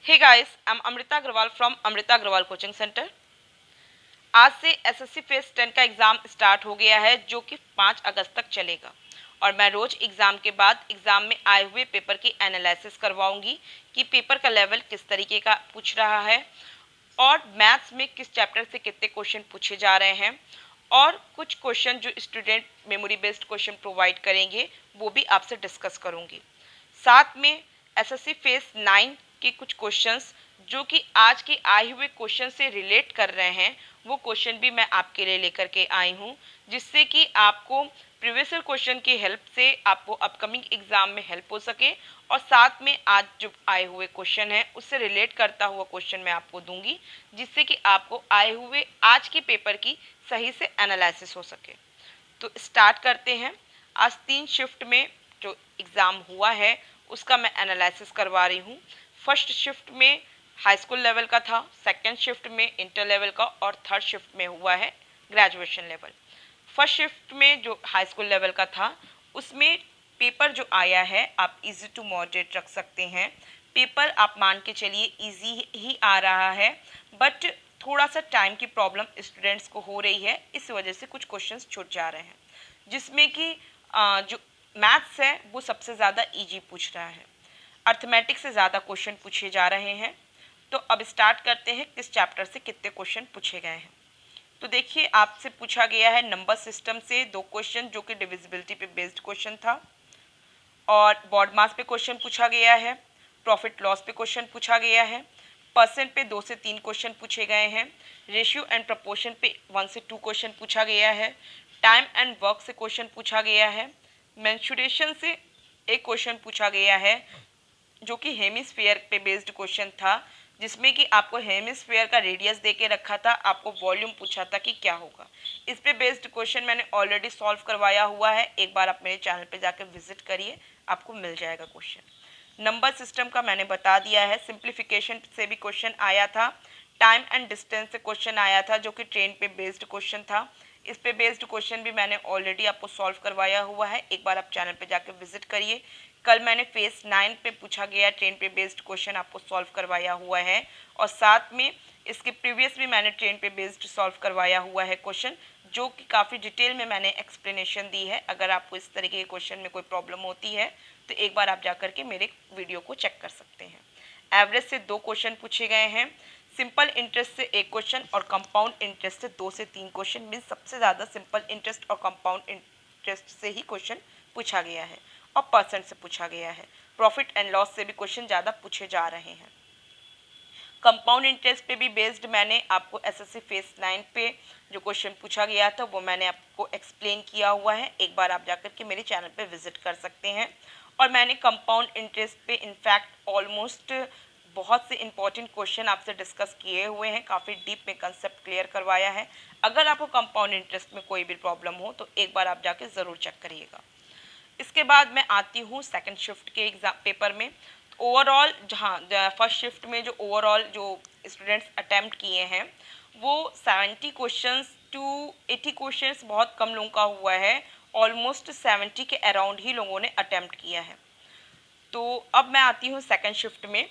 Hey guys, I'm Amrita Agrawal from Amrita Agrawal Coaching Center. आज से SSC phase 10 का exam start हो गया है जो कि 5 अगस्त तक चलेगा और मैं रोज़ एग्ज़ाम के बाद एग्ज़ाम में आए हुए पेपर की एनालिसिस करवाऊंगी कि पेपर का लेवल किस तरीके का पूछ रहा है और मैथ्स में किस चैप्टर से कितने क्वेश्चन पूछे जा रहे हैं और कुछ क्वेश्चन जो student memory based question provide करेंगे वो भी आपसे डिस्कस करूंगी। साथ में एसएससी फेज 9 के कुछ क्वेश्चंस जो कि आज के आए हुए क्वेश्चन से रिलेट कर रहे हैं वो क्वेश्चन भी मैं आपके लिए लेकर के आई हूँ, जिससे कि आपको प्रीवियस ईयर क्वेश्चन की हेल्प से आपको अपकमिंग एग्जाम में हेल्प हो सके और साथ में आज जो आए हुए क्वेश्चन है उससे रिलेट करता हुआ क्वेश्चन मैं आपको दूंगी, जिससे कि आपको आए हुए आज के पेपर की सही से एनालिसिस हो सके। तो स्टार्ट करते हैं। आज 3 शिफ्ट में जो एग्ज़ाम हुआ है उसका मैं एनालिसिस करवा रही हूँ। फर्स्ट शिफ्ट में हाई स्कूल लेवल का था, सेकंड शिफ्ट में इंटर लेवल का और थर्ड शिफ्ट में हुआ है ग्रेजुएशन लेवल। फर्स्ट शिफ्ट में जो हाई स्कूल लेवल का था उसमें पेपर जो आया है आप इजी टू मॉडरेट रख सकते हैं। पेपर आप मान के चलिए इजी ही आ रहा है, बट थोड़ा सा टाइम की प्रॉब्लम स्टूडेंट्स को हो रही है, इस वजह से कुछ क्वेश्चंस छूट जा रहे हैं, जिसमें कि जो मैथ्स है वो सबसे ज़्यादा इजी पूछ रहा है, अर्थमेटिक्स से ज़्यादा क्वेश्चन पूछे जा रहे हैं। तो अब स्टार्ट करते हैं किस चैप्टर से कितने क्वेश्चन पूछे गए हैं। तो देखिए, आपसे पूछा गया है नंबर सिस्टम से 2 क्वेश्चन जो कि डिविजिबिलिटी पे बेस्ड क्वेश्चन था, और बॉड मास पे क्वेश्चन पूछा गया है, प्रॉफिट लॉस पे क्वेश्चन पूछा गया है, परसेंट पे 2 से 3 क्वेश्चन पूछे गए हैं, रेशियो एंड प्रपोर्शन पे 1 से 2 क्वेश्चन पूछा गया है, टाइम एंड वर्क से क्वेश्चन पूछा गया है, मेंसुरेशन से एक क्वेश्चन पूछा गया है जो कि हेमिस्फीयर पे बेस्ड क्वेश्चन था, जिसमें कि आपको हेमिस्फीयर का रेडियस दे के रखा था, आपको वॉल्यूम पूछा था कि क्या होगा। इस पे बेस्ड क्वेश्चन मैंने ऑलरेडी सॉल्व करवाया हुआ है, एक बार आप मेरे चैनल पे जाकर विजिट करिए, आपको मिल जाएगा क्वेश्चन। नंबर सिस्टम का मैंने बता दिया है, सिंप्लीफिकेशन से भी क्वेश्चन आया था, टाइम एंड डिस्टेंस से क्वेश्चन आया था जो कि ट्रेन पे बेस्ड क्वेश्चन था। इस पे बेस्ड क्वेश्चन भी मैंने ऑलरेडी आपको सॉल्व करवाया हुआ है, एक बार आप चैनल पे जाकर विजिट करिए। कल मैंने फेज 9 पे पूछा गया ट्रेन पे बेस्ड क्वेश्चन आपको सॉल्व करवाया हुआ है, और साथ में इसके प्रीवियस भी मैंने ट्रेन पे बेस्ड सॉल्व करवाया हुआ है क्वेश्चन, जो कि काफ़ी डिटेल में मैंने एक्सप्लेनेशन दी है। अगर आपको इस तरीके के क्वेश्चन में कोई प्रॉब्लम होती है तो एक बार आप जाकर के मेरे वीडियो को चेक कर सकते हैं। एवरेज से 2 क्वेश्चन पूछे गए हैं, सिंपल इंटरेस्ट से 1 क्वेश्चन और कंपाउंड इंटरेस्ट से 2 से 3 क्वेश्चन। मीन सबसे ज़्यादा सिंपल इंटरेस्ट और कंपाउंड इंटरेस्ट से ही क्वेश्चन पूछा गया है और परसेंट से पूछा गया है। प्रॉफिट एंड लॉस से भी क्वेश्चन ज़्यादा पूछे जा रहे हैं। कंपाउंड इंटरेस्ट पे भी बेस्ड मैंने आपको एसएससी फेज 9 पे जो क्वेश्चन पूछा गया था वो मैंने आपको एक्सप्लेन किया हुआ है, एक बार आप जाकर के मेरे चैनल पे विजिट कर सकते हैं। और मैंने कंपाउंड इंटरेस्ट पे इनफैक्ट ऑलमोस्ट बहुत से इंपॉर्टेंट क्वेश्चन आपसे डिस्कस किए हुए हैं, काफ़ी डीप में कंसेप्ट क्लियर करवाया है। अगर आपको कंपाउंड इंटरेस्ट में कोई भी प्रॉब्लम हो तो एक बार आप जाके ज़रूर चेक करिएगा। इसके बाद मैं आती हूँ सेकंड शिफ्ट के एग्ज़ाम पेपर में। ओवरऑल जहाँ फर्स्ट शिफ्ट में जो ओवरऑल जो स्टूडेंट्स अटैम्प्ट किए हैं वो 70 क्वेश्चंस टू 80 क्वेश्चंस बहुत कम लोगों का हुआ है, ऑलमोस्ट 70 के अराउंड ही लोगों ने अटैम्प्ट किया है। तो अब मैं आती हूँ सेकंड शिफ्ट में।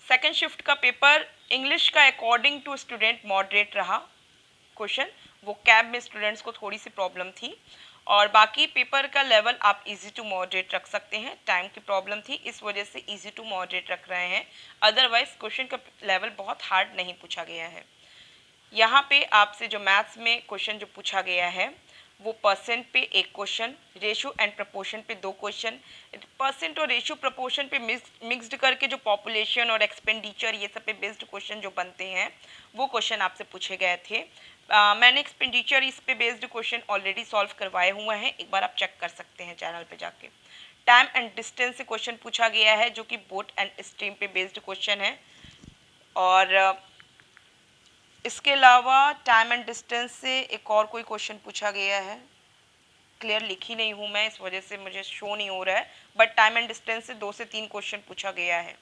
सेकंड शिफ्ट का पेपर इंग्लिश का अकॉर्डिंग टू स्टूडेंट मॉडरेट रहा क्वेश्चन, वो कैब में स्टूडेंट्स को थोड़ी सी प्रॉब्लम थी, और बाकी पेपर का लेवल आप इजी टू मॉडरेट रख सकते हैं। टाइम की प्रॉब्लम थी इस वजह से इजी टू मॉडरेट रख रहे हैं, अदरवाइज क्वेश्चन का लेवल बहुत हार्ड नहीं पूछा गया है। यहाँ पे आपसे जो मैथ्स में क्वेश्चन जो पूछा गया है वो परसेंट पे 1 क्वेश्चन, रेशियो एंड प्रपोर्शन पे 2 क्वेश्चन, परसेंट और रेशियो प्रपोर्शन पे मिक्स्ड करके जो पॉपुलेशन और एक्सपेंडिचर ये सब पे बेस्ड क्वेश्चन जो बनते हैं वो क्वेश्चन आपसे पूछे गए थे। मैंने एक्सपेंडिचर इस पे बेस्ड क्वेश्चन ऑलरेडी सॉल्व करवाए हुए हैं, एक बार आप चेक कर सकते हैं चैनल पे जाके। टाइम एंड डिस्टेंस से क्वेश्चन पूछा गया है जो कि बोट एंड स्ट्रीम पे बेस्ड क्वेश्चन है, और इसके अलावा टाइम एंड डिस्टेंस से एक और कोई क्वेश्चन पूछा गया है, क्लियर लिखी नहीं हूँ मैं इस वजह से मुझे शो नहीं हो रहा है, बट टाइम एंड डिस्टेंस से 2 से 3 क्वेश्चन पूछा गया है।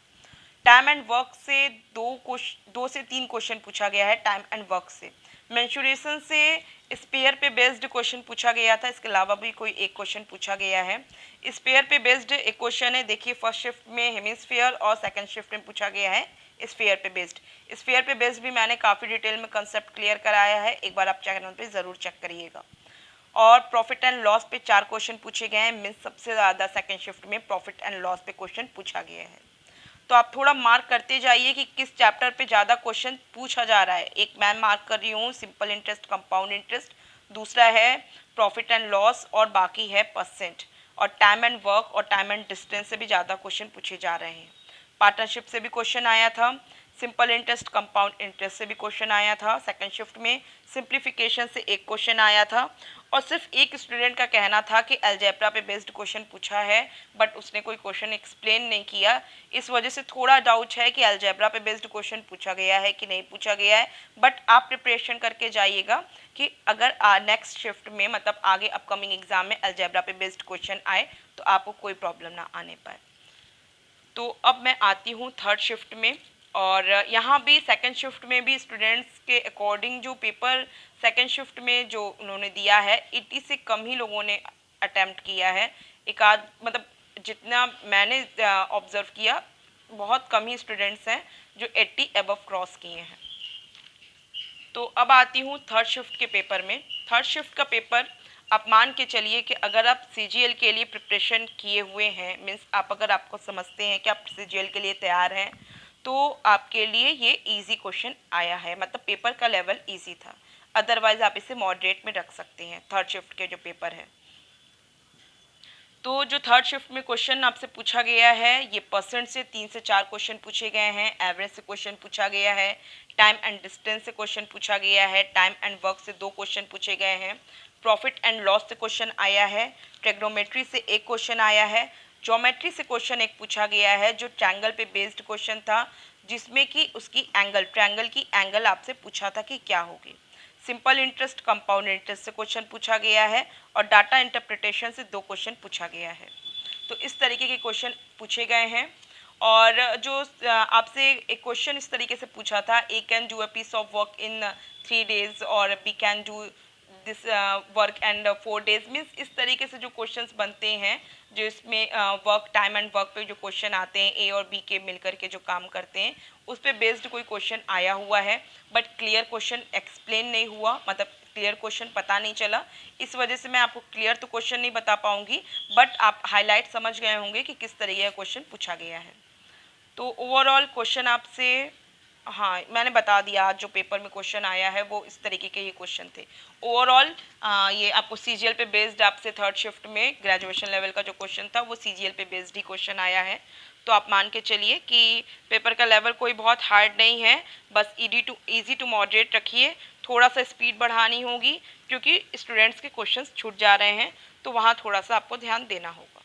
टाइम एंड वर्क से दो से तीन क्वेश्चन पूछा गया है। टाइम एंड वर्क से, मेंसुरेशन से स्पेयर पे बेस्ड क्वेश्चन पूछा गया था, इसके अलावा भी कोई एक क्वेश्चन पूछा गया है। स्पेयर पे बेस्ड एक क्वेश्चन है, देखिए फर्स्ट शिफ्ट में हेमिस्फीयर और सेकंड शिफ्ट में पूछा गया है स्फीयर पे बेस्ड। स्फीयर पे बेस्ड भी मैंने काफ़ी डिटेल में कंसेप्ट क्लियर कराया है, एक बार आप चैनल पे ज़रूर चेक करिएगा। और प्रॉफिट एंड लॉस पे 4 क्वेश्चन पूछे गए हैं, मीन्स सबसे ज़्यादा सेकंड शिफ्ट में प्रॉफिट एंड लॉस पे क्वेश्चन पूछा गया है। तो आप थोड़ा मार्क करते जाइए कि किस चैप्टर पे ज़्यादा क्वेश्चन पूछा जा रहा है। एक मैं मार्क कर रही हूँ सिंपल इंटरेस्ट, कंपाउंड इंटरेस्ट, दूसरा है प्रॉफिट एंड लॉस, और बाकी है परसेंट। और टाइम एंड वर्क और टाइम एंड डिस्टेंस से भी ज़्यादा क्वेश्चन पूछे जा रहे हैं। पार्टनरशिप से भी क्वेश्चन आया था, सिंपल इंटरेस्ट कंपाउंड इंटरेस्ट से भी क्वेश्चन आया था। सेकंड शिफ्ट में सिंप्लीफिकेशन से एक क्वेश्चन आया था, और सिर्फ एक स्टूडेंट का कहना था कि अलजेब्रा पे बेस्ड क्वेश्चन पूछा है, बट उसने कोई क्वेश्चन एक्सप्लेन नहीं किया। इस वजह से थोड़ा डाउट है कि अलजेब्रा पे बेस्ड क्वेश्चन पूछा गया है कि नहीं पूछा गया है, बट आप प्रिपरेशन करके जाइएगा कि अगर नेक्स्ट शिफ्ट में, मतलब आगे अपकमिंग एग्जाम में अलजेब्रा पे बेस्ड क्वेश्चन आए तो आपको कोई प्रॉब्लम ना आने पाए। तो अब मैं आती हूँ थर्ड शिफ्ट में, और यहाँ भी सेकंड शिफ्ट में भी स्टूडेंट्स के अकॉर्डिंग जो पेपर सेकंड शिफ्ट में जो उन्होंने दिया है 80 से कम ही लोगों ने अटेम्प्ट किया है। एक आध, मतलब जितना मैंने ऑब्जर्व किया, बहुत कम ही स्टूडेंट्स हैं जो 80 एबव क्रॉस किए हैं। तो अब आती हूँ थर्ड शिफ्ट के पेपर में। थर्ड शिफ्ट का पेपर आप मान के चलिए कि अगर आप सीजीएल के लिए प्रिपरेशन किए हुए हैं, मीन्स आप अगर आपको समझते हैं कि आप सीजीएल के लिए तैयार हैं, तो आपके लिए ये इजी क्वेश्चन आया है, मतलब पेपर का लेवल इजी था। अदरवाइज आप इसे मॉडरेट में रख सकते हैं थर्ड शिफ्ट के जो पेपर है। तो जो थर्ड शिफ्ट में क्वेश्चन आपसे पूछा गया है, ये परसेंट से 3 से 4 क्वेश्चन पूछे गए हैं, एवरेज से क्वेश्चन पूछा गया है, टाइम एंड डिस्टेंस से क्वेश्चन पूछा गया है, टाइम एंड वर्क से 2 क्वेश्चन पूछे गए हैं, प्रॉफिट एंड लॉस से क्वेश्चन आया है, ट्रिग्नोमेट्री से एक क्वेश्चन आया है, ज्योमेट्री से क्वेश्चन एक पूछा गया है जो ट्रायंगल पे बेस्ड क्वेश्चन था, जिसमें कि उसकी एंगल, ट्रायंगल की एंगल आपसे पूछा था कि क्या होगी। सिंपल इंटरेस्ट कंपाउंड इंटरेस्ट से क्वेश्चन पूछा गया है, और डाटा इंटरप्रिटेशन से 2 क्वेश्चन पूछा गया है। तो इस तरीके के क्वेश्चन पूछे गए हैं। और जो आपसे एक क्वेश्चन इस तरीके से पूछा था, A can do a piece of work in 3 days और B can do this work and 4 days, means इस तरीके से जो क्वेश्चंस बनते हैं, जो इसमें वर्क, टाइम एंड वर्क पे जो क्वेश्चन आते हैं, ए और बी के मिलकर के जो काम करते हैं, उस पर बेस्ड कोई क्वेश्चन आया हुआ है, बट क्लियर क्वेश्चन एक्सप्लेन नहीं हुआ, मतलब क्लियर क्वेश्चन पता नहीं चला। इस वजह से मैं आपको क्लियर तो क्वेश्चन नहीं बता पाऊंगी, बट आप हाईलाइट समझ गए होंगे कि किस तरीके का क्वेश्चन पूछा गया है। तो ओवरऑल क्वेश्चन आपसे, हाँ मैंने बता दिया, आज जो पेपर में क्वेश्चन आया है वो इस तरीके के ही क्वेश्चन थे। ओवरऑल ये आपको सीजीएल पे बेस्ड, आपसे थर्ड शिफ्ट में ग्रेजुएशन लेवल का जो क्वेश्चन था वो सीजीएल पे बेस्ड ही क्वेश्चन आया है। तो आप मान के चलिए कि पेपर का लेवल कोई बहुत हार्ड नहीं है, बस ईजी टू मॉडरेट रखिए। थोड़ा सा स्पीड बढ़ानी होगी क्योंकि स्टूडेंट्स के क्वेश्चंस छूट जा रहे हैं, तो वहाँ थोड़ा सा आपको ध्यान देना होगा।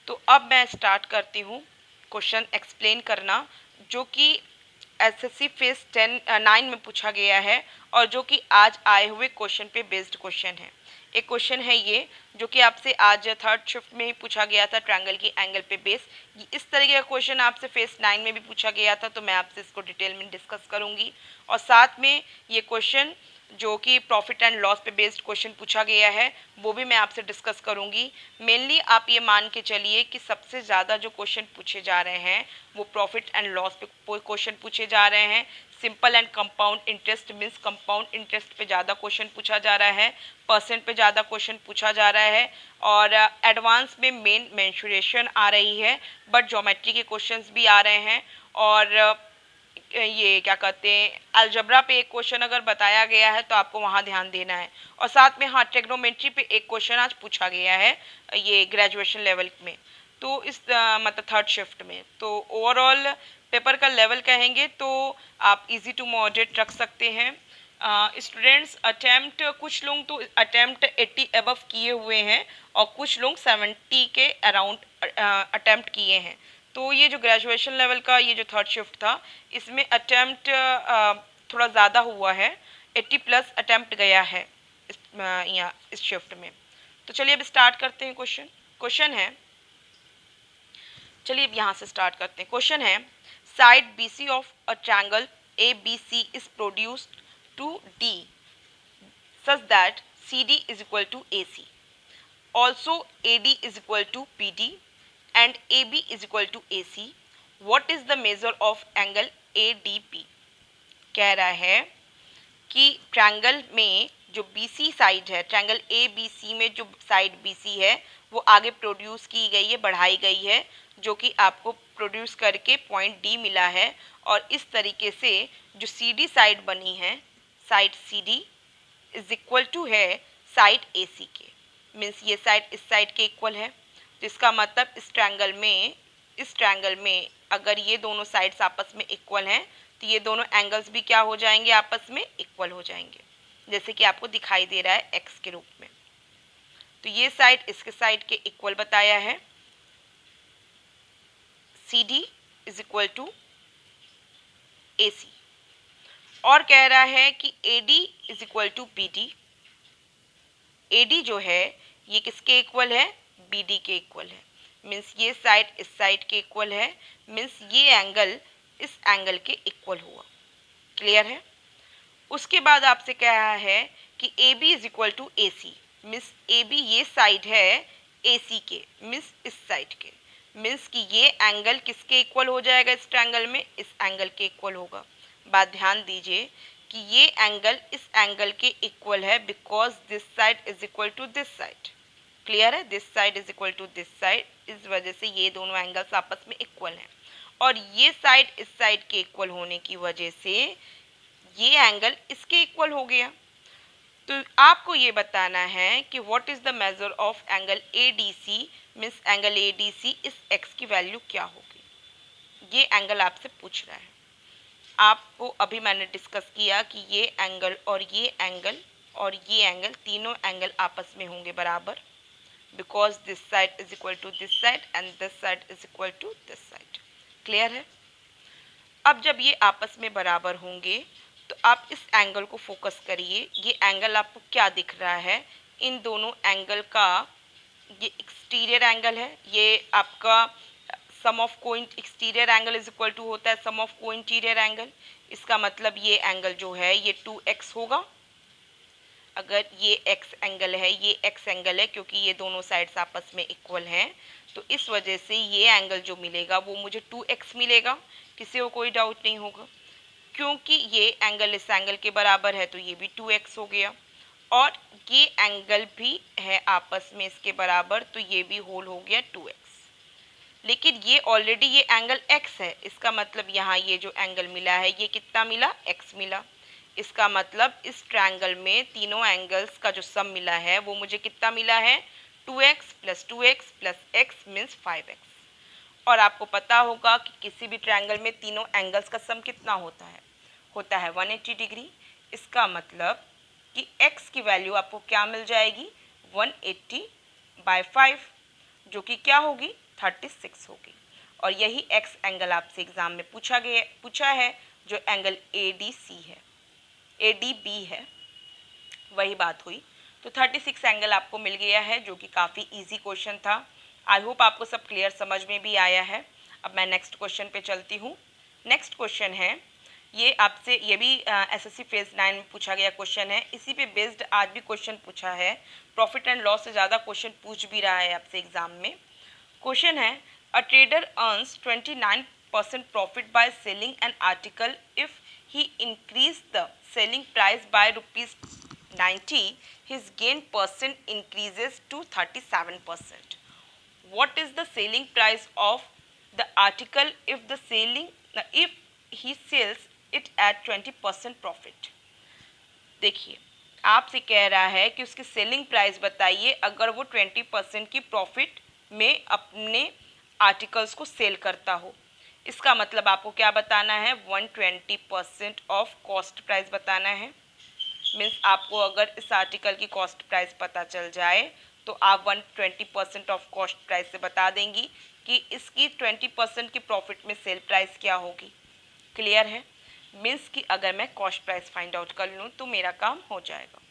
तो अब मैं स्टार्ट करती हूँ क्वेश्चन एक्सप्लेन करना, जो कि एसएससी फेस 9 में पूछा गया है, और जो कि आज आए हुए क्वेश्चन पे बेस्ड क्वेश्चन है। एक क्वेश्चन है ये, जो कि आपसे आज थर्ड शिफ्ट में ही पूछा गया था, ट्रायंगल की एंगल पे बेस। इस तरीके का क्वेश्चन आपसे फेस 9 में भी पूछा गया था, तो मैं आपसे इसको डिटेल में डिस्कस करूँगी। और साथ में ये क्वेश्चन जो कि प्रॉफिट एंड लॉस पे बेस्ड क्वेश्चन पूछा गया है, वो भी मैं आपसे डिस्कस करूंगी। मेनली आप ये मान के चलिए कि सबसे ज़्यादा जो क्वेश्चन पूछे जा रहे हैं वो प्रॉफिट एंड लॉस पे क्वेश्चन पूछे जा रहे हैं। Simple and compound interest, means compound interest पे ज़्यादा क्वेश्चन पूछा जा रहा है, परसेंट पे ज़्यादा क्वेश्चन पूछा जा रहा है, और एडवांस में मेन मेंसुरेशन आ रही है, बट ज्योमेट्री के क्वेश्चंस भी आ रहे हैं। और ये क्या कहते हैं, अलजबरा पे एक क्वेश्चन अगर बताया गया है तो आपको वहाँ ध्यान देना है। और साथ में हाँ, ट्रिग्नोमेट्री पे एक क्वेश्चन आज पूछा गया है ये ग्रेजुएशन लेवल में, तो इस मतलब थर्ड शिफ्ट में। तो ओवरऑल पेपर का लेवल कहेंगे तो आप इजी टू मॉडरेट रख सकते हैं। स्टूडेंट्स अटेम्प्ट, कुछ लोग तो अटेम्प्ट 80 अबव किए हुए हैं, और कुछ लोग 70 के अराउंड अटेम्प्ट किए हैं। तो ये जो ग्रेजुएशन लेवल का ये जो थर्ड शिफ्ट था, इसमें अटेम्प्ट थोड़ा ज़्यादा हुआ है, 80 प्लस अटेम्प्ट गया है यहाँ इस शिफ्ट में। तो चलिए अब स्टार्ट करते हैं क्वेश्चन। क्वेश्चन है, चलिए अब यहाँ से स्टार्ट करते हैं। क्वेश्चन है, side BC of a triangle ABC is produced to D such that CD is equal to AC. Also AD is equal to PD and AB is equal to AC. What is the measure of angle ADP? कह रहा है कि triangle में जो BC side है, triangle ABC में जो side BC है वो आगे प्रोड्यूस की गई है, बढ़ाई गई है, जो कि आपको प्रोड्यूस करके पॉइंट D मिला है। और इस तरीके से जो CD साइड बनी है, side CD is equal to है साइड AC के, मीन्स ये साइड इस साइड के इक्वल है। तो इसका मतलब इस ट्रायंगल में अगर ये दोनों साइड्स आपस में इक्वल हैं तो ये दोनों एंगल्स भी क्या हो जाएंगे, आपस में इक्वल हो जाएंगे, जैसे कि आपको दिखाई दे रहा है एक्स के रूप में। तो ये साइड इसके साइड के इक्वल बताया है, CD is equal to AC। और कह रहा है कि AD is equal to BD। AD जो है ये किसके इक्वल है, BD के इक्वल है, मीन्स ये साइड इस साइड के इक्वल है, मीन्स ये एंगल इस एंगल के इक्वल हुआ। क्लियर है। उसके बाद आपसे कहा है कि AB is equal to AC, means AB ये साइड है AC के, मीन्स इस साइड के, मीन्स कि ये एंगल किसके इक्वल हो जाएगा, इस ट्रायंगल में इस एंगल के इक्वल होगा। बात ध्यान दीजिए कि ये एंगल इस एंगल के इक्वल है because this side is equal to this side. Clear है, this side is equal to this side, इस वजह से ये दोनों एंगल्स आपस में इक्वल हैं। और ये साइड इस साइड के इक्वल होने की वजह से ये एंगल इसके इक्वल हो गया। तो आपको ये बताना है कि what is the measure of angle ADC, means angle ADC इस x की वैल्यू क्या होगी, ये एंगल आपसे पूछ रहा है। आपको अभी मैंने डिस्कस किया कि ये एंगल और ये एंगल और ये एंगल, तीनों एंगल आपस में होंगे बराबर, because this side is equal to this side and this side is equal to this side. Clear है। अब जब ये आपस में बराबर होंगे तो आप इस एंगल को फोकस करिए। ये एंगल आपको क्या दिख रहा है, इन दोनों एंगल का ये एक्सटीरियर एंगल है, ये आपका सम ऑफ को exterior angle is equal to होता है सम ऑफ को इंटीरियर एंगल। इसका मतलब ये एंगल जो है ये 2x होगा। अगर ये x एंगल है, ये x एंगल है, क्योंकि ये दोनों साइड्स आपस में इक्वल हैं, तो इस वजह से ये एंगल जो मिलेगा वो मुझे 2x मिलेगा, किसी को कोई डाउट नहीं होगा। क्योंकि ये एंगल इस एंगल के बराबर है तो ये भी 2x हो गया, और ये एंगल भी है आपस में इसके बराबर, तो ये भी होल हो गया 2x। लेकिन ये ऑलरेडी ये एंगल x है, इसका मतलब यहाँ ये जो एंगल मिला है ये कितना मिला, x मिला। इसका मतलब इस ट्रायंगल में तीनों एंगल्स का जो सम मिला है वो मुझे कितना मिला है, 2x plus 2x plus x means 5x। और आपको पता होगा कि किसी भी ट्रायंगल में तीनों एंगल्स का सम कितना होता है 180 डिग्री। इसका मतलब कि x की वैल्यू आपको क्या मिल जाएगी, 180/5, जो कि क्या होगी, 36 होगी। और यही x एंगल आपसे एग्जाम में पूछा है, जो एंगल ADC है, ADB है, वही बात हुई। तो 36 एंगल आपको मिल गया है, जो कि काफ़ी इजी क्वेश्चन था। आई होप आपको सब क्लियर समझ में भी आया है। अब मैं नेक्स्ट क्वेश्चन पे चलती हूँ। नेक्स्ट क्वेश्चन है, ये आपसे, ये भी SSC फेज 9 में पूछा गया क्वेश्चन है, इसी पे बेस्ड आज भी क्वेश्चन पूछा है। प्रॉफिट एंड लॉस से ज़्यादा क्वेश्चन पूछ भी रहा है आपसे एग्जाम में। क्वेश्चन है, a trader earns 29% profit by selling an article if he increased the selling price by ₹90, his gain percent increases to 37%. What is the selling price of the article if he sells it at 20% profit? देखिए, आपसे कह रहा है कि उसकी selling price बताइए अगर वो 20% की प्रॉफिट में अपने आर्टिकल्स को सेल करता हो। इसका मतलब आपको क्या बताना है, 120% ऑफ कॉस्ट प्राइस बताना है। मीन्स आपको अगर इस आर्टिकल की कॉस्ट प्राइस पता चल जाए तो आप 120% ऑफ कॉस्ट प्राइस से बता देंगी कि इसकी 20% की प्रॉफिट में सेल प्राइस क्या होगी। क्लियर है। मीन्स कि अगर मैं कॉस्ट प्राइस फाइंड आउट कर लूँ तो मेरा काम हो जाएगा।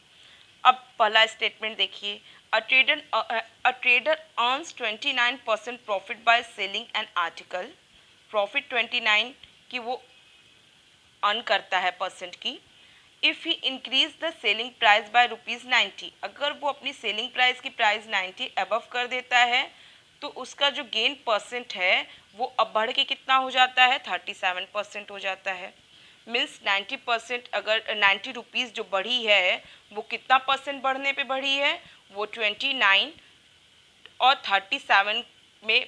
अब पहला स्टेटमेंट देखिए, a trader earns 29% profit by selling an article. Profit 29 कि वो अर्न करता है परसेंट की। If he increase the selling price by ₹90, अगर वो अपनी सेलिंग प्राइस की प्राइस 90 अबव कर देता है तो उसका जो गेन परसेंट है वो अब बढ़ के कितना हो जाता है, 37% हो जाता है। मीन्स 90%, अगर 90 रुपीज़ जो बढ़ी है वो कितना परसेंट बढ़ने पे बढ़ी है, वो 29 और 37 में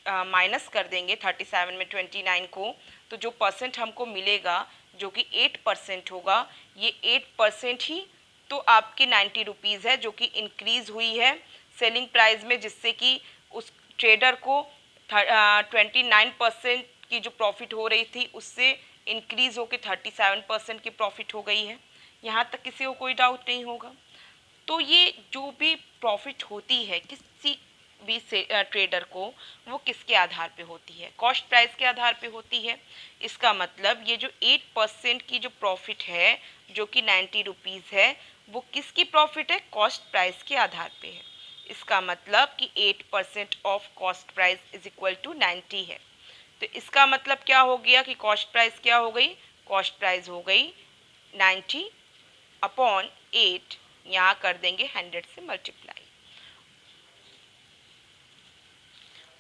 माइनस कर देंगे 37 में 29 को, तो जो परसेंट हमको मिलेगा जो कि 8% होगा, ये 8% ही तो आपकी 90 रुपीज़ है जो कि इंक्रीज़ हुई है सेलिंग प्राइस में, जिससे कि उस ट्रेडर को 29% की जो प्रॉफिट हो रही थी उससे इंक्रीज़ होकर 37% की प्रॉफिट हो गई है। यहाँ तक किसी को कोई डाउट नहीं होगा। तो ये जो भी प्रॉफिट होती है किसी भी ट्रेडर को, वो किसके आधार पे होती है, कॉस्ट प्राइस के आधार पे होती है। इसका मतलब ये जो 8% की जो प्रॉफिट है जो कि 90 रुपीज़ है, वो किसकी प्रॉफिट है, कॉस्ट प्राइस के आधार पे है। इसका मतलब कि 8% of cost price is equal to 90 है। तो इसका मतलब क्या हो गया कि कॉस्ट प्राइस क्या हो गई, कॉस्ट प्राइस हो गई 90 अपॉन 8, यहाँ कर देंगे 100 से मल्टीप्लाई,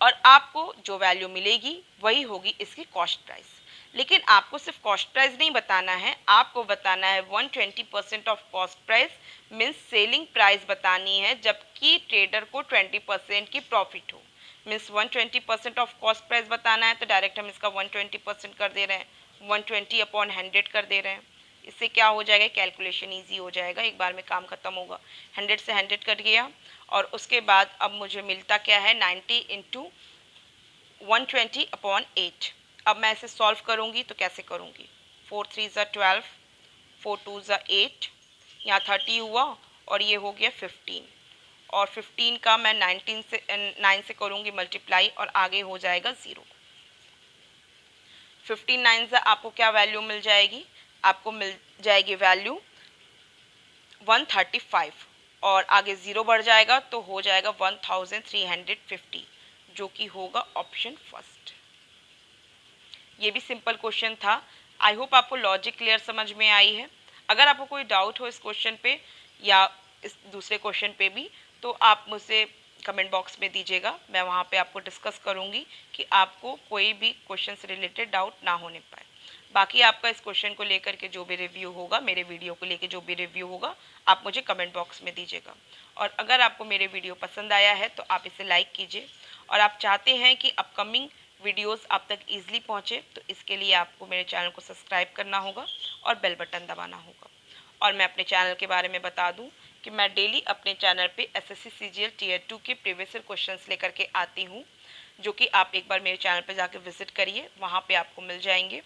और आपको जो वैल्यू मिलेगी वही होगी इसकी कॉस्ट प्राइस। लेकिन आपको सिर्फ कॉस्ट प्राइस नहीं बताना है, आपको बताना है 120% of cost price, means selling price बतानी है जबकि ट्रेडर को 20% की प्रॉफिट हो। मीन्स 120% ऑफ कॉस्ट प्राइस बताना है तो डायरेक्ट हम इसका 120% कर दे रहे हैं, 120 अपॉन 100 कर दे रहे हैं। इससे क्या हो जाएगा, कैलकुलेशन इजी हो जाएगा, एक बार में काम खत्म होगा। 100 से 100 कट गया, और उसके बाद अब मुझे मिलता क्या है, 90 इंटू 120 अपॉन 8। अब मैं इसे सॉल्व करूँगी तो कैसे करूँगी, 4 3 ज़ा 12, 4 2 ज़ा 8, यहाँ 30 हुआ और ये हो गया 15, और 15 का मैं 9 से करूँगी मल्टीप्लाई और आगे हो जाएगा 0। 15 9 से आपको क्या वैल्यू मिल जाएगी, आपको मिल जाएगी वैल्यू 135, और आगे 0 बढ़ जाएगा तो हो जाएगा 1350, जो कि होगा ऑप्शन फर्स्ट। ये भी सिंपल क्वेश्चन था। आई होप आपको लॉजिक क्लियर समझ में आई है। अगर आपको कोई डाउट हो इस क्वेश्चन पे या इस दूसरे क्वेश्चन पे भी, तो आप मुझसे कमेंट बॉक्स में दीजिएगा, मैं वहाँ पे आपको डिस्कस करूँगी कि आपको कोई भी क्वेश्चन से रिलेटेड डाउट ना होने पाए। बाकी आपका इस क्वेश्चन को लेकर के जो भी रिव्यू होगा, मेरे वीडियो को लेकर जो भी रिव्यू होगा, आप मुझे कमेंट बॉक्स में दीजिएगा। और अगर आपको मेरे वीडियो पसंद आया है तो आप इसे लाइक कीजिए, और आप चाहते हैं कि अपकमिंग वीडियोस आप तक ईजिली पहुंचे तो इसके लिए आपको मेरे चैनल को सब्सक्राइब करना होगा और बेल बटन दबाना होगा। और मैं अपने चैनल के बारे में बता दूं कि मैं डेली अपने चैनल पे एसएससी सीजीएल टियर 2 के प्रीवियस ईयर क्वेश्चंस लेकर के आती हूं, जो कि आप एक बार मेरे चैनल पे जाकर विजिट करिए, वहां पे आपको मिल जाएंगे।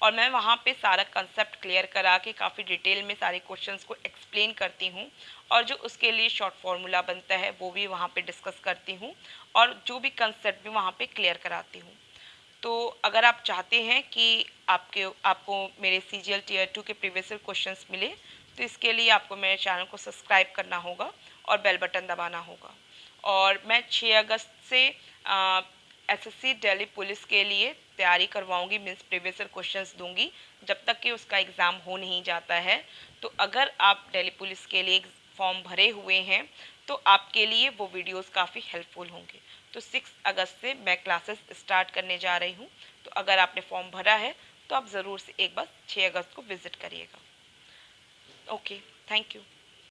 और मैं वहाँ पे सारा कंसेप्ट क्लियर करा के काफ़ी डिटेल में सारे क्वेश्चंस को एक्सप्लेन करती हूँ, और जो उसके लिए शॉर्ट फार्मूला बनता है वो भी वहाँ पे डिस्कस करती हूँ, और जो भी कंसेप्ट भी वहाँ पे क्लियर कराती हूँ। तो अगर आप चाहते हैं कि आपको मेरे सीजीएल टियर 2 के प्रीवियस ईयर क्वेश्चंस मिले, तो इसके लिए आपको मेरे चैनल को सब्सक्राइब करना होगा और बेल बटन दबाना होगा। और मैं 6 अगस्त से एसएससी दिल्ली पुलिस के लिए तैयारी करवाऊंगी, मीन्स प्रीवियस ईयर क्वेश्चंस दूंगी जब तक कि उसका एग्ज़ाम हो नहीं जाता है। तो अगर आप दिल्ली पुलिस के लिए फॉर्म भरे हुए हैं तो आपके लिए वो वीडियोस काफ़ी हेल्पफुल होंगे। तो 6 अगस्त से मैं क्लासेस स्टार्ट करने जा रही हूँ, तो अगर आपने फॉर्म भरा है तो आप ज़रूर से एक बार 6 अगस्त को विज़िट करिएगा। Okay, thank you.